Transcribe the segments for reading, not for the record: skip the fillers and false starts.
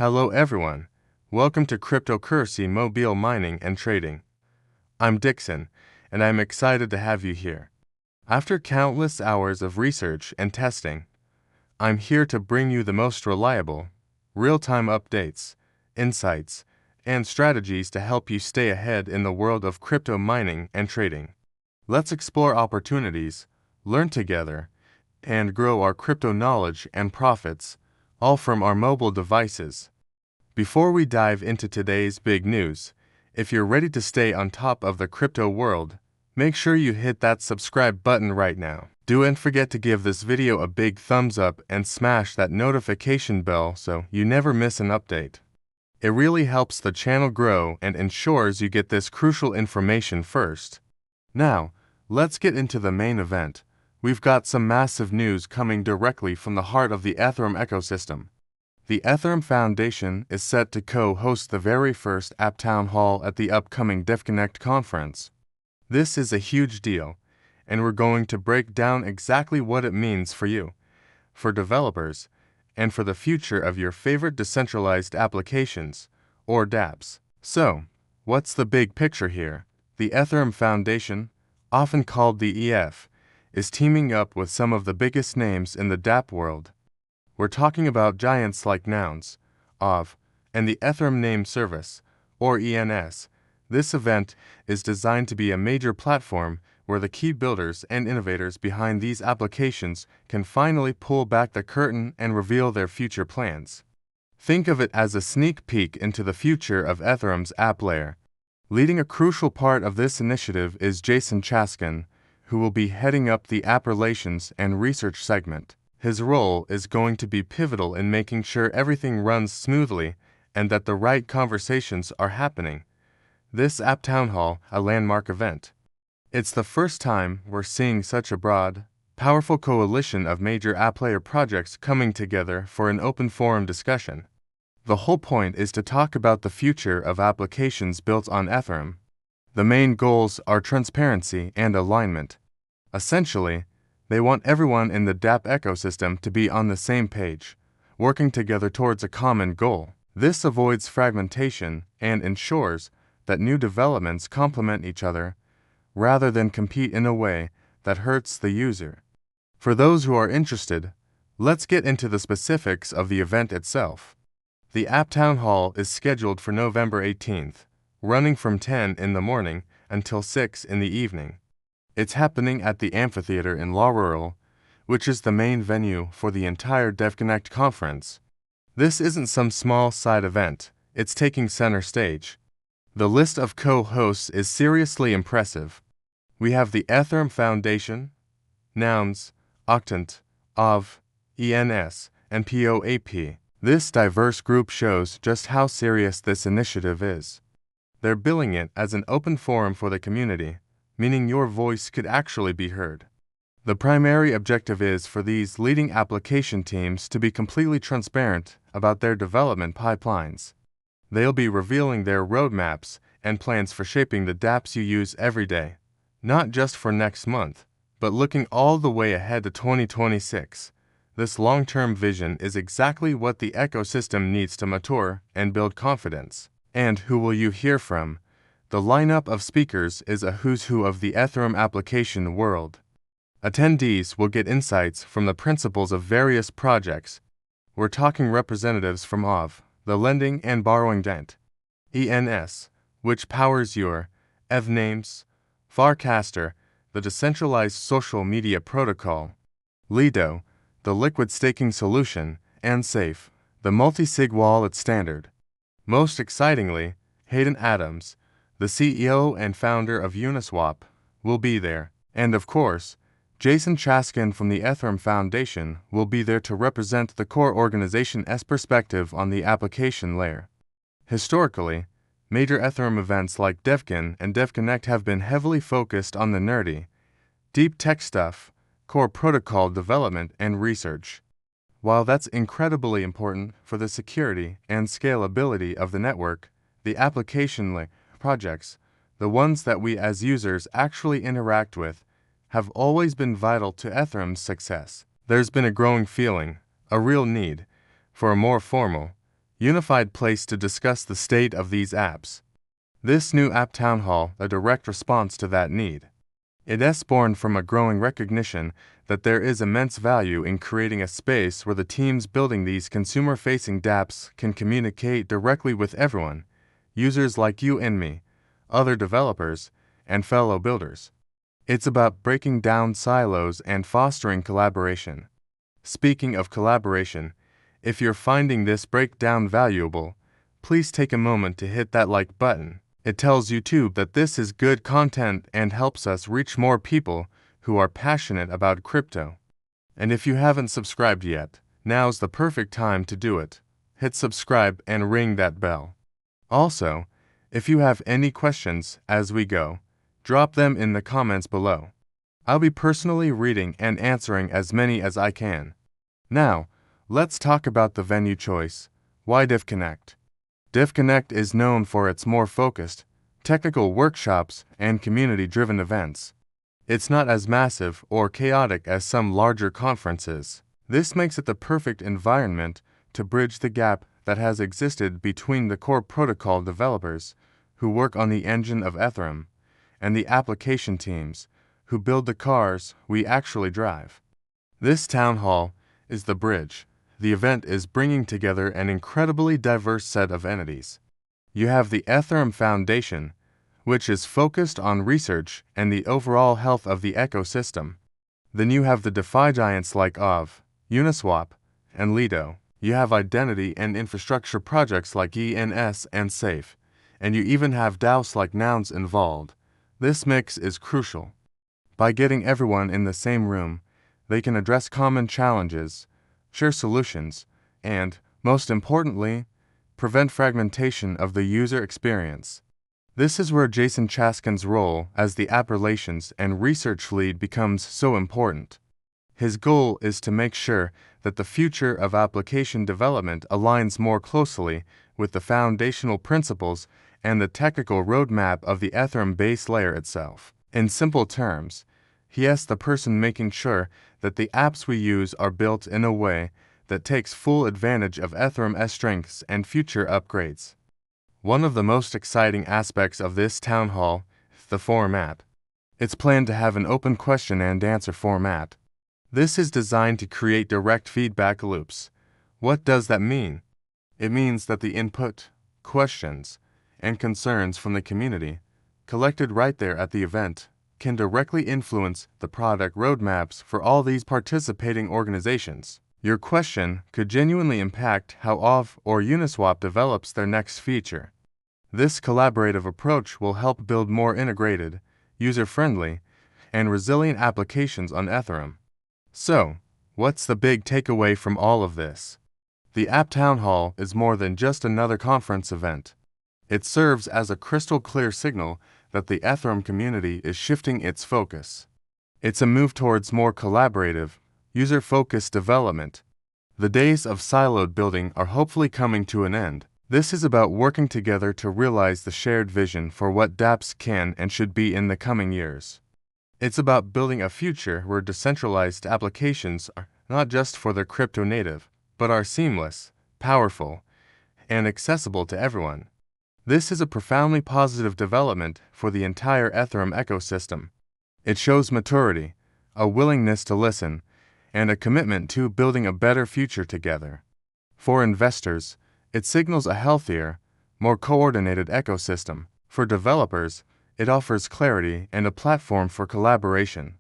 Hello everyone. Welcome to cryptocurrency mobile mining and trading. I'm Dixon, and I'm excited to have you here. After countless hours of research and testing, I'm here to bring you the most reliable, real-time updates, insights, and strategies to help you stay ahead in the world of crypto mining and trading. Let's explore opportunities, learn together, and grow our crypto knowledge and profits, all from our mobile devices. Before we dive into today's big news, if you're ready to stay on top of the crypto world, make sure you hit that subscribe button right now. Don't forget to give this video a big thumbs up and smash that notification bell so you never miss an update. It really helps the channel grow and ensures you get this crucial information first. Now, let's get into the main event. We've got some massive news coming directly from the heart of the Ethereum ecosystem. The Ethereum Foundation is set to co-host the very first app town hall at the upcoming Devconnect conference. This is a huge deal, and we're going to break down exactly what it means for you, for developers, and for the future of your favorite decentralized applications, or dApps. So, what's the big picture here? The Ethereum Foundation, often called the EF, is teaming up with some of the biggest names in the dApp world. We're talking about giants like Nouns, OV, and the Ethereum Name Service, or ENS. This event is designed to be a major platform where the key builders and innovators behind these applications can finally pull back the curtain and reveal their future plans. Think of it as a sneak peek into the future of Ethereum's app layer. Leading a crucial part of this initiative is Jason Chaskin, who will be heading up the App Relations and Research segment. His role is going to be pivotal in making sure everything runs smoothly and that the right conversations are happening. This App Town Hall, a landmark event. It's the first time we're seeing such a broad, powerful coalition of major app layer projects coming together for an open forum discussion. The whole point is to talk about the future of applications built on Ethereum. The main goals are transparency and alignment. Essentially, they want everyone in the dApp ecosystem to be on the same page, working together towards a common goal. This avoids fragmentation and ensures that new developments complement each other rather than compete in a way that hurts the user. For those who are interested, let's get into the specifics of the event itself. The App Town Hall is scheduled for November 18th, running from 10 in the morning until 6 in the evening. It's happening at the amphitheater in La Rural, which is the main venue for the entire Devconnect conference. This isn't some small side event, it's taking center stage. The list of co-hosts is seriously impressive. We have the Ethereum Foundation, Nouns, Octant, OV, ENS, and POAP. This diverse group shows just how serious this initiative is. They're billing it as an open forum for the community, meaning your voice could actually be heard. The primary objective is for these leading application teams to be completely transparent about their development pipelines. They'll be revealing their roadmaps and plans for shaping the dApps you use every day, not just for next month, but looking all the way ahead to 2026. This long-term vision is exactly what the ecosystem needs to mature and build confidence. And who will you hear from? The lineup of speakers is a who's who of the Ethereum application world. Attendees will get insights from the principals of various projects. We're talking representatives from OV, the lending and borrowing dent, ENS, which powers your EV names, Farcaster, the decentralized social media protocol, Lido, the liquid staking solution, and Safe, the multi-sig wallet standard. Most excitingly, Hayden Adams, the CEO and founder of Uniswap, will be there. And of course, Jason Chaskin from the Ethereum Foundation will be there to represent the core organization's perspective on the application layer. Historically, major Ethereum events like DevCon and Devconnect have been heavily focused on the nerdy, deep tech stuff, core protocol development and research. While that's incredibly important for the security and scalability of the network, the application layer projects, the ones that we as users actually interact with, have always been vital to Ethereum's success. There's been a growing feeling, a real need, for a more formal, unified place to discuss the state of these apps. This new app town hall is a direct response to that need. It is born from a growing recognition that there is immense value in creating a space where the teams building these consumer-facing dApps can communicate directly with everyone, users like you and me, other developers, and fellow builders. It's about breaking down silos and fostering collaboration. Speaking of collaboration, if you're finding this breakdown valuable, please take a moment to hit that like button. It tells YouTube that this is good content and helps us reach more people who are passionate about crypto. And if you haven't subscribed yet, now's the perfect time to do it. Hit subscribe and ring that bell. Also, if you have any questions as we go, drop them in the comments below. I'll be personally reading and answering as many as I can. Now, let's talk about the venue choice. Why Devconnect? Devconnect is known for its more focused, technical workshops and community-driven events. It's not as massive or chaotic as some larger conferences. This makes it the perfect environment to bridge the gap that has existed between the core protocol developers who work on the engine of Ethereum and the application teams who build the cars we actually drive. This town hall is the bridge. The event is bringing together an incredibly diverse set of entities. You have the Ethereum Foundation, which is focused on research and the overall health of the ecosystem. Then you have the DeFi giants like OV, Uniswap, and Lido. You have identity and infrastructure projects like ENS and Safe, and you even have DAOs like Nouns involved. This mix is crucial. By getting everyone in the same room, they can address common challenges, share solutions, and, most importantly, prevent fragmentation of the user experience. This is where Jason Chaskin's role as the app relations and research lead becomes so important. His goal is to make sure that the future of application development aligns more closely with the foundational principles and the technical roadmap of the Ethereum base layer itself. In simple terms, he is the person making sure that the apps we use are built in a way that takes full advantage of Ethereum's strengths and future upgrades. One of the most exciting aspects of this town hall is the format. It's planned to have an open question and answer format. This is designed to create direct feedback loops. What does that mean? It means that the input, questions, and concerns from the community, collected right there at the event, can directly influence the product roadmaps for all these participating organizations. Your question could genuinely impact how OV or Uniswap develops their next feature. This collaborative approach will help build more integrated, user-friendly, and resilient applications on Ethereum. So, what's the big takeaway from all of this? The App Town Hall is more than just another conference event. It serves as a crystal-clear signal that the Ethereum community is shifting its focus. It's a move towards more collaborative, user-focused development. The days of siloed building are hopefully coming to an end. This is about working together to realize the shared vision for what dApps can and should be in the coming years. It's about building a future where decentralized applications are not just for the crypto native, but are seamless, powerful, and accessible to everyone. This is a profoundly positive development for the entire Ethereum ecosystem. It shows maturity, a willingness to listen, and a commitment to building a better future together. For investors, it signals a healthier, more coordinated ecosystem. For developers, it offers clarity and a platform for collaboration.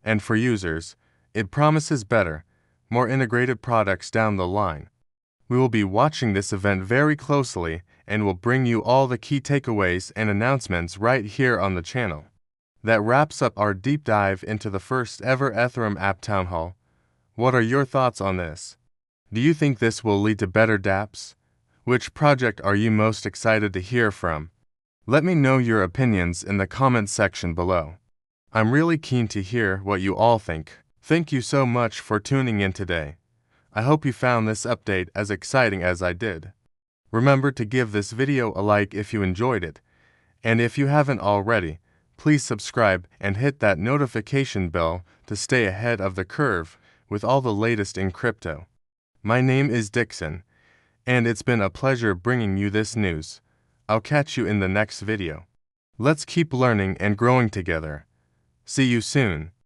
And for users, it promises better, more integrated products down the line. We will be watching this event very closely and will bring you all the key takeaways and announcements right here on the channel. That wraps up our deep dive into the first ever Ethereum App Town Hall. What are your thoughts on this? Do you think this will lead to better dApps? Which project are you most excited to hear from? Let me know your opinions in the comments section below. I'm really keen to hear what you all think. Thank you so much for tuning in today. I hope you found this update as exciting as I did. Remember to give this video a like if you enjoyed it, and if you haven't already, please subscribe and hit that notification bell to stay ahead of the curve with all the latest in crypto. My name is Dixon, And it's been a pleasure bringing you this news. I'll catch you in the next video. Let's keep learning and growing together. See you soon.